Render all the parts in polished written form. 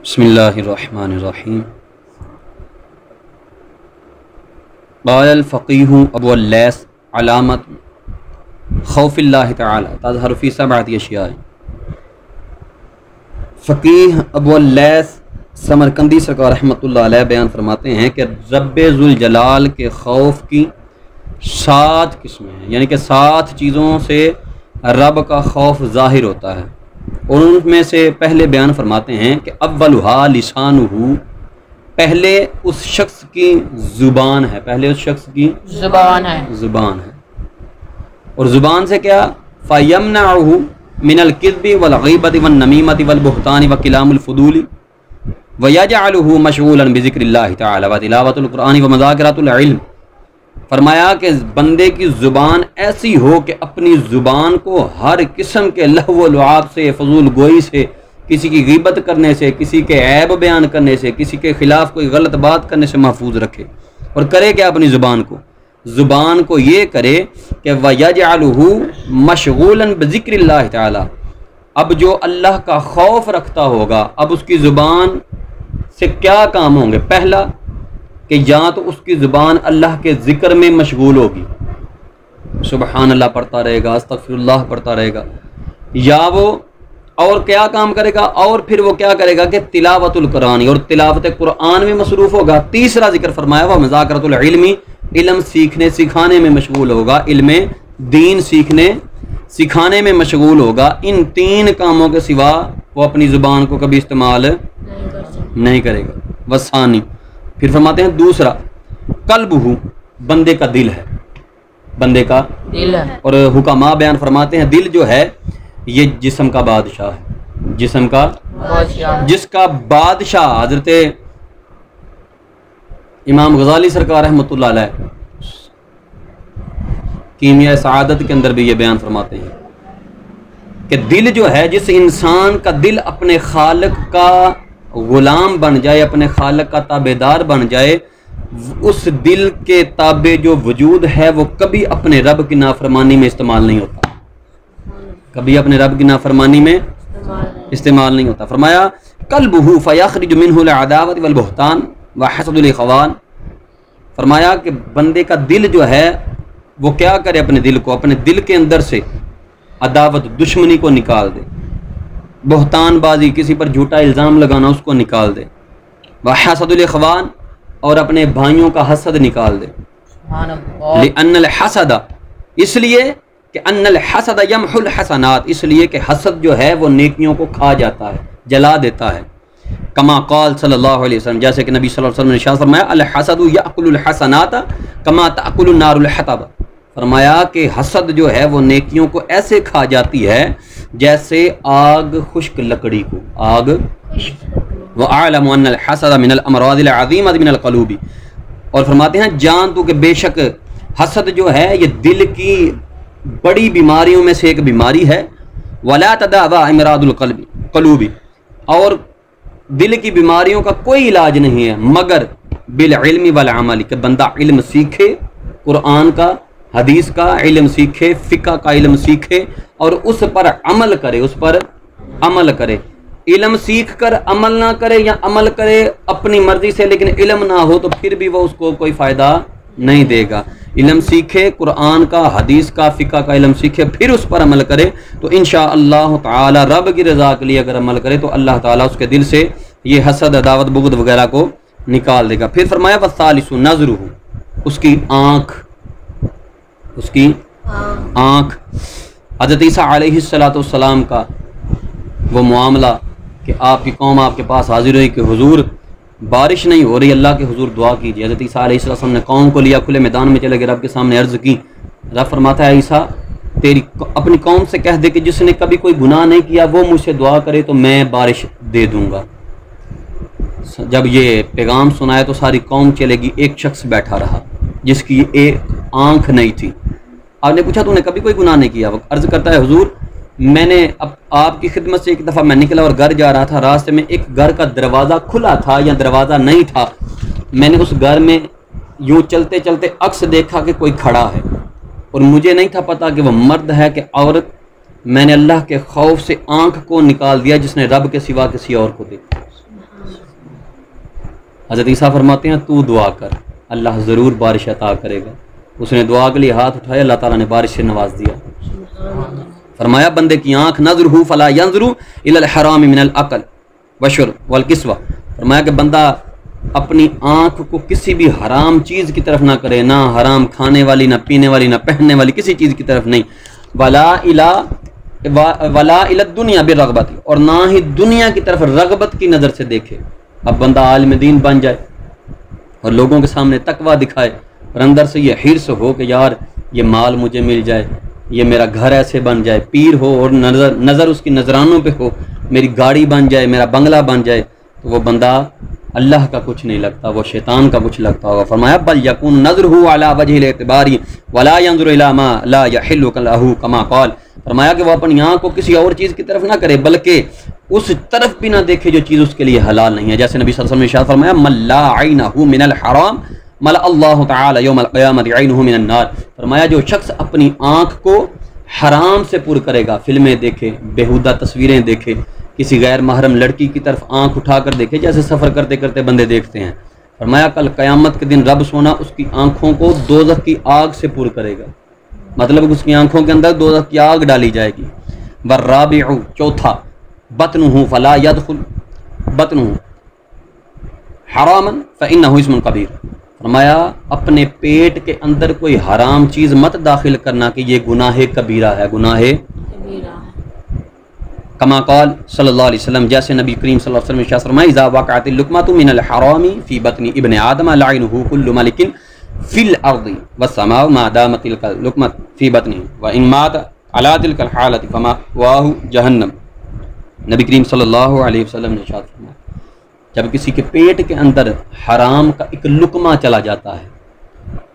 बिस्मिल्लाहिर्रहमानिर्रहीम। क़ाल फ़क़ीहु अबू लैस अलामत खौफ़िल्लाहि तआला तज़हरु फ़ी सबअति अशिया। फ़क़ीह अबू लैस समरकंदी सरकार रहमतुल्लाह अलैह बयान फरमाते हैं कि रब्बे ज़ुल जलाल के खौफ की 7 किस्में हैं, यानी कि 7 चीज़ों से रब का खौफ ज़ाहिर होता है। और उनमें से पहले बयान फरमाते हैं कि अव्वलुहा लिसानुहु, पहले उस शख्स की ज़ुबान है, पहले उस शख्स की ज़ुबान है। और ज़ुबान से क्या, फ़यम्नअहु मिनल किज़्बि वल ग़ीबति वन नमीमति वल बुहतानि व किलामुल फ़ुदूली व यजअलुहु मशगूलन बिज़िक्रिल्लाहि तआला व तिलावतुल क़ुरआनि व मुज़ाकरतुल इल्म। फरमाया कि बंदे की ज़ुबान ऐसी हो कि अपनी ज़ुबान को हर किस्म के लहव लुआब से, फजूल गोई से, किसी की ग़ीबत करने से, किसी के ऐब बयान करने से, किसी के ख़िलाफ़ कोई गलत बात करने से महफूज रखे। और करे क्या अपनी ज़ुबान को ये करे कि वयजअलुहु मशगूलन बिज़िक्रिल्लाहि तआला, अब जो अल्लाह का खौफ रखता होगा, अब उसकी ज़ुबान से क्या काम होंगे। पहला कि या तो उसकी ज़ुबान अल्लाह के ज़िक्र में मशगूल होगी, सुबहान अल्लाह पढ़ता रहेगा, अस्तग़फिरुल्लाह पढ़ता रहेगा, या वो और क्या काम करेगा, और फिर वो क्या करेगा कि तिलावतुल कुरान, और तिलावत कुरान में मसरूफ़ होगा। तीसरा जिक्र फरमाया हुआ मुज़ाकरतुल इल्मी, इल्म सीखने सिखाने में मशगूल होगा, इल्म दीन सीखने सिखाने में मशगूल होगा। इन 3 कामों के सिवा वो अपनी ज़ुबान को कभी इस्तेमाल नहीं करेगा। वसानी, फिर फरमाते हैं दूसरा, कल्बुहु, बंदे का दिल है, बंदे का दिल है। और हुकामा बयान फरमाते हैं दिल जो है ये जिस्म का बादशाह है, जिस्म का बादशाह, जिसका बादशाह हजरत इमाम गज़ाली सरकार रहमतुल्लाह अलैह कीमिया सआदत के अंदर भी ये बयान फरमाते हैं कि दिल जो है, जिस इंसान का दिल अपने खालिक का गुलाम बन जाए, अपने खालिक का ताबेदार बन जाए, उस दिल के ताबे जो वजूद है वो कभी अपने रब की नाफरमानी में इस्तेमाल नहीं होता, कभी अपने रब की नाफरमानी में इस्तेमाल नहीं होता। फरमाया कल्बुहु फयखरिजु मिनहुल अदावत वल बुहतान व हसदुल इख़वान। फरमाया कि बंदे का दिल जो है वो क्या करे, अपने दिल को, अपने दिल के अंदर से अदावत, दुश्मनी को निकाल दे, बुहतानबाजी, किसी पर झूठा इल्ज़ाम लगाना, उसको निकाल दे, व हसदुल इख़वान, और अपने भाइयों का हसद निकाल दे। लिअन्नल हसदा, इसलिए कि अन्नल हसद यमहुल हसनात, इसलिए कि हसद जो है वो नेकियों को खा जाता है, जला देता है। कमा क़ाल सल्लल्लाहु अलैहि वसल्लम, जैसे कि नबी सल्लल्लाहु अलैहि वसल्लम ने इरशाद फरमाया, अल हसदु याकुलुल हसनात कमा ताकुलुन नारुल हतब। फरमाया कि हसद जो है वो नेकियों को ऐसे खा जाती है जैसे आग खुश्क लकड़ी को, आग। व अअलमु अन्नल हसद मिनल अमरादिल अज़ीमति मिनल क़ुलूबी, और फरमाते हैं जान तू कि बेशक हसद जो है ये दिल की बड़ी बीमारियों में से एक बीमारी है। वला तदावा इमरादुल क़ुलूबी, और दिल की बीमारियों का कोई इलाज नहीं है मगर बिल इल्मी वल अमल, कि बंदा इल्म सीखे, कुरान का, हदीस का इल्म सीखे, फ़िक़्ह का इल्म सीखे और उस पर अमल करे, उस पर अमल करे। इल्म सीख कर अमल ना करे, या अमल करे अपनी मर्जी से लेकिन इल्म ना हो, तो फिर भी वो उसको कोई फ़ायदा नहीं देगा। इल्म सीखे, कुरान का, हदीस का, फ़िक़्ह का इल्म सीखे, फिर उस पर अमल करे, तो इंशाअल्लाह ताला रब की रज़ा के लिए अगर अमल करे तो अल्लाह ताला उसके दिल से ये हसद, अदावत, बुग़्ज़ वगैरह को निकाल देगा। फिर फरमाया वसालिसु नज़रुहु, उसकी आँख, उसकी आँख। हज़रत ईसा अलैहिस्सलातु वस्सलाम का वो मामला कि आपकी कौम आपके पास हाजिर हुई कि हुजूर बारिश नहीं हो रही, अल्लाह के हुजूर दुआ कीजिए। हज़रत ईसा अलैहिस्सलाम ने कौम को लिया, खुले मैदान में चले गए, रब के सामने अर्ज़ की। रब फरमाता है ईसा तेरी अपनी कौम से कह दे कि जिसने कभी कोई गुनाह नहीं किया वो मुझसे दुआ करे तो मैं बारिश दे दूँगा। जब ये पैगाम सुनाया तो सारी कौम चलेगी, एक शख्स बैठा रहा जिसकी एक आँख नहीं थी। आपने पूछा तूने कभी कोई गुनाह नहीं किया? वो अर्ज़ करता है हुजूर मैंने अब आपकी खिदमत से एक दफ़ा मैं निकला और घर जा रहा था, रास्ते में एक घर का दरवाज़ा खुला था या दरवाज़ा नहीं था, मैंने उस घर में यूँ चलते चलते अक्स देखा कि कोई खड़ा है और मुझे नहीं था पता कि वह मर्द है कि औरत। मैंने अल्लाह के खौफ से आँख को निकाल दिया जिसने रब के सिवा किसी और को देखा। हज़रत ईसा फरमाते हैं तू दुआ कर, अल्लाह ज़रूर बारिश अता करेगा। उसने दुआ के लिए हाथ उठाया, अल्लाह ताला ने बारिश से नवाज दिया। फरमाया बंदे की आँख नज़रहु फला यंज़ुरु इलल हराम मिनल अकल वशुर वल किस्वा। फरमाया कि बंदा अपनी आँख को किसी भी हराम चीज़ की तरफ ना करे, ना हराम खाने वाली, ना पीने वाली, ना पहनने वाली किसी चीज़ की तरफ नहीं। वला इला दुनिया बिरग़बती, और ना ही दुनिया की तरफ रग़बत की नज़र से देखे। अब बंदा आलिम दीन बन जाए और लोगों के सामने तकवा दिखाए और अंदर से ये हिर्स हो कि यार ये माल मुझे मिल जाए, ये मेरा घर ऐसे बन जाए, पीर हो और नज़र उसकी नजरानों पे हो, मेरी गाड़ी बन जाए, मेरा बंगला बन जाए, तो वो बंदा अल्लाह का कुछ नहीं लगता, वो शैतान का कुछ लगता होगा। फरमाया बल यकून नज़रुहु अला वजहिल इतिबारी वला यंज़ुरु इला मा ला यहिल्लु लहू कमा क़ाल। फरमाया कि वो अपनी आँख को किसी और चीज़ की तरफ ना करे, बल्कि उस तरफ भी ना देखे जो चीज़ उसके लिए हलाल नहीं है। जैसे नबी सल्लल्लाहु अलैहि वसल्लम ने इरशाद फरमाया मल्ला ऐनहु मिनल हराम मल अल्लाहु तआला यौमल क़ियामति ऐनहु मिनन नार। फरमाया जो शख्स अपनी आँख को हराम से पुर करेगा, फिल्में देखे, बेहुदा तस्वीरें देखे, किसी गैर महरम लड़की की तरफ आंख उठाकर देखे, जैसे सफ़र करते करते बंदे देखते हैं। फरमाया कल क़यामत के दिन रब सोना उसकी आंखों को दोज़ख की आग से पुर करेगा, मतलब उसकी आंखों के अंदर दोज़ख की आग डाली जाएगी। वर्राबिउ, चौथा, बतनुहु फला यदखुल बतनुहु हरामन फ़इन्नहु इस्मुन कबीर। फरमाया अपने पेट के अंदर कोई हराम चीज़ मत दाखिल करना कि ये गुनाह कबीरा है, गुनाह कमा क़ाल सल्लल्लाहु अलैहि वसल्लम, जैसे नबी करीम सल्लल्लाहु अलैहि वसल्लम ने फरमाया इज़ा वक़अतिल लुक़मतु मिनल हरामी फ़ी बत्नि इब्न आदम लअनहु कुल्लु मलिकिन फ़िल अर्दि वस्समाउ मा दामतिल लुक़मत फ़ी बत्नि व इन मात अला तिलकल हालति फमावाहु जहन्नम। नबी करीम सल्लल्लाहु अलैहि वसल्लम ने इरशाद फरमाया जब किसी के पेट के अंदर हराम का एक लुक़मा चला जाता है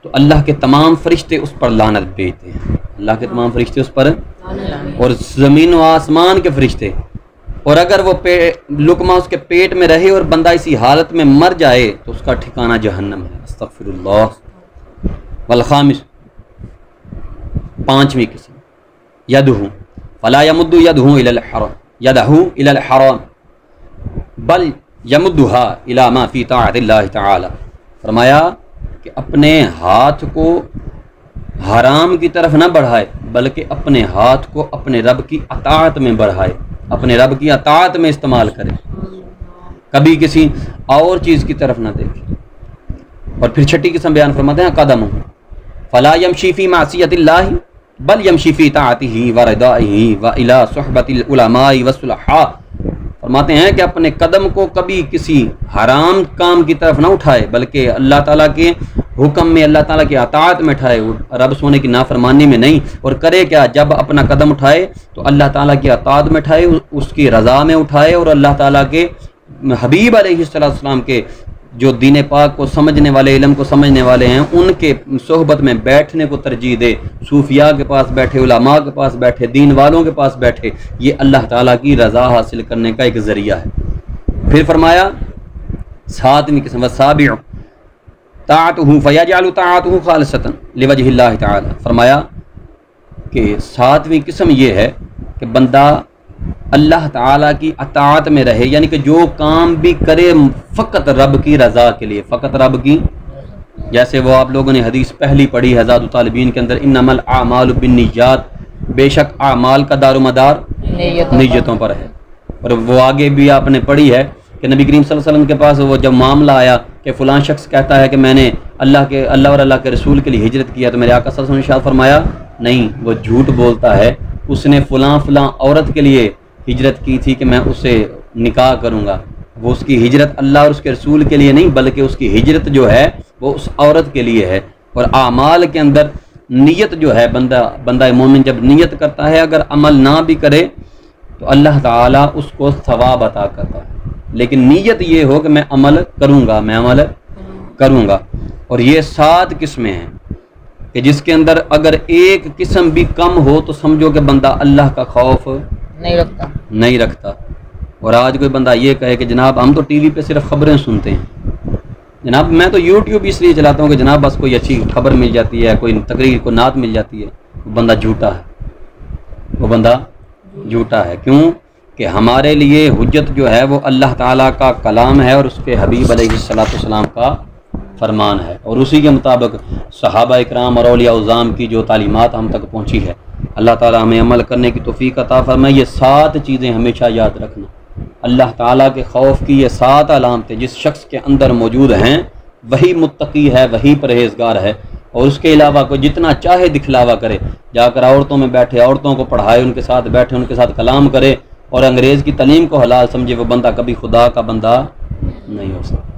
तो अल्लाह के तमाम फरिश्ते उस पर लानत भेजते हैं, अल्लाह के तमाम फरिश्ते उस पर और ज़मीन व आसमान के फरिश्ते। और अगर वो लुक़मा उसके पेट में रहे और बंदा इसी हालत में मर जाए तो उसका ठिकाना जहन्नम है। अस्तग़फिरुल्लाह। वल खामिस, पांचवी किस्म, यदहु फला यमुद्दु यदहु इलल हराम बल यमुद्दुहा इला मा फी ताअतिल्लाह तआला। फरमाया कि अपने हाथ को हराम की तरफ ना बढ़ाए, बल्कि अपने हाथ को अपने रब की अताअत में बढ़ाए, अपने रब की अताअत में इस्तेमाल करे, कभी किसी और चीज़ की तरफ ना देखे। और फिर छठी किस्म बयान फरमाते हैं कदम फला यमशी फी मासियतिल्लाह बल यमशी फी ताअतिही व रिदाइही व इला सुहबतिल उलमाई व सुलहा। फरमाते हैं कि अपने कदम को कभी किसी हराम काम की तरफ ना उठाए, बल्कि अल्लाह ताला के हुक्म में, अल्लाह ताला की अताअत में उठाए, रब सोने की नाफरमानी में नहीं। और करे क्या, जब अपना कदम उठाए तो अल्लाह ताला की अताअत में उठाए, उसकी रज़ा में उठाए और अल्लाह ताला के हबीब अलैहिस्सलाम के जो दीन पाक को समझने वाले, इल्म को समझने वाले हैं, उनके सोहबत में बैठने को तरजीह दे। सूफिया के पास बैठे, उलमा के पास बैठे, दीन वालों के पास बैठे, ये अल्लाह ताला की रज़ा हासिल करने का एक ज़रिया है। फिर फरमाया सातवीं किस्म वसाबिउ ताअतुहु फयजअलु ताअतुहु खालिसतन लिवजहिल्लाह तआला। फरमाया कि सातवीं किस्म ये है कि बंदा अल्लाह ताला की अताअत में रहे, यानी कि जो काम भी करे फ़कत रब की रज़ा के लिए, फ़कत रब की। जैसे वो आप लोगों ने हदीस पहली पढ़ी है ज़ादुत तालिबीन के अंदर, इन्नमल आमालु बिन्नियात, बेशक आमाल का दारोमदार नियतों पर है। और वो आगे भी आपने पढ़ी है कि नबी करीम सल्लल्लाहु अलैहि वसल्लम के पास वो जब मामला आया कि फ़लाँ शख्स कहता है कि मैंने अल्लाह और अल्लाह के रसूल के लिए हिजरत किया, तो मेरे आका सल्लल्लाहु अलैहि वसल्लम ने इरशाद फरमाया नहीं, वो झूठ बोलता है, उसने फ़लाँ औरत के लिए हिजरत की थी कि मैं उससे निकाह करूँगा। वो उसकी हिजरत अल्लाह और उसके रसूल के लिए नहीं, बल्कि उसकी हिजरत जो है वो उस औरत के लिए है। और आमाल के अंदर नीयत जो है, बंदा मोमिन जब नीयत करता है, अगर अमल ना भी करे तो अल्लाह ताला उसको सवाब अता करता है, लेकिन नीयत ये हो कि मैं अमल करूँगा, मैं अमल करूँगा। और ये 7 किस्में हैं कि जिसके अंदर अगर एक किस्म भी कम हो तो समझो कि बंदा अल्लाह का खौफ नहीं रखता। और आज कोई बंदा ये कहे कि जनाब हम तो टीवी पे सिर्फ खबरें सुनते हैं, जनाब मैं तो यूट्यूब इसलिए चलाता हूँ कि जनाब बस कोई अच्छी खबर मिल जाती है, कोई तकरीर को नात मिल जाती है, वो बंदा झूठा है, वो बंदा झूठा है। क्यों कि हमारे लिए हुज्जत जो है वो अल्लाह ताला का कलाम है और उसके हबीब अलैहिस्सलाम का फरमान है, और उसी के मुताबिक सहाबा इकराम और औलिया उज़्ज़ाम की जो तालीमात हम तक पहुँची है। अल्लाह ताला हमें अमल करने की तौफीक अता फरमाए। ये 7 चीज़ें हमेशा याद रखना, अल्लाह ताला के खौफ की ये 7 अलामतें जिस शख्स के अंदर मौजूद हैं वही मुत्तकी है, वही परहेज़गार है। और उसके अलावा कोई जितना चाहे दिखलावा करे, जाकर औरतों में बैठे, औरतों को पढ़ाए, उनके साथ बैठे, उनके साथ कलाम करे और अंग्रेज़ की तलीम को हलाल समझे, वो बंदा कभी खुदा का बंदा नहीं हो सकता।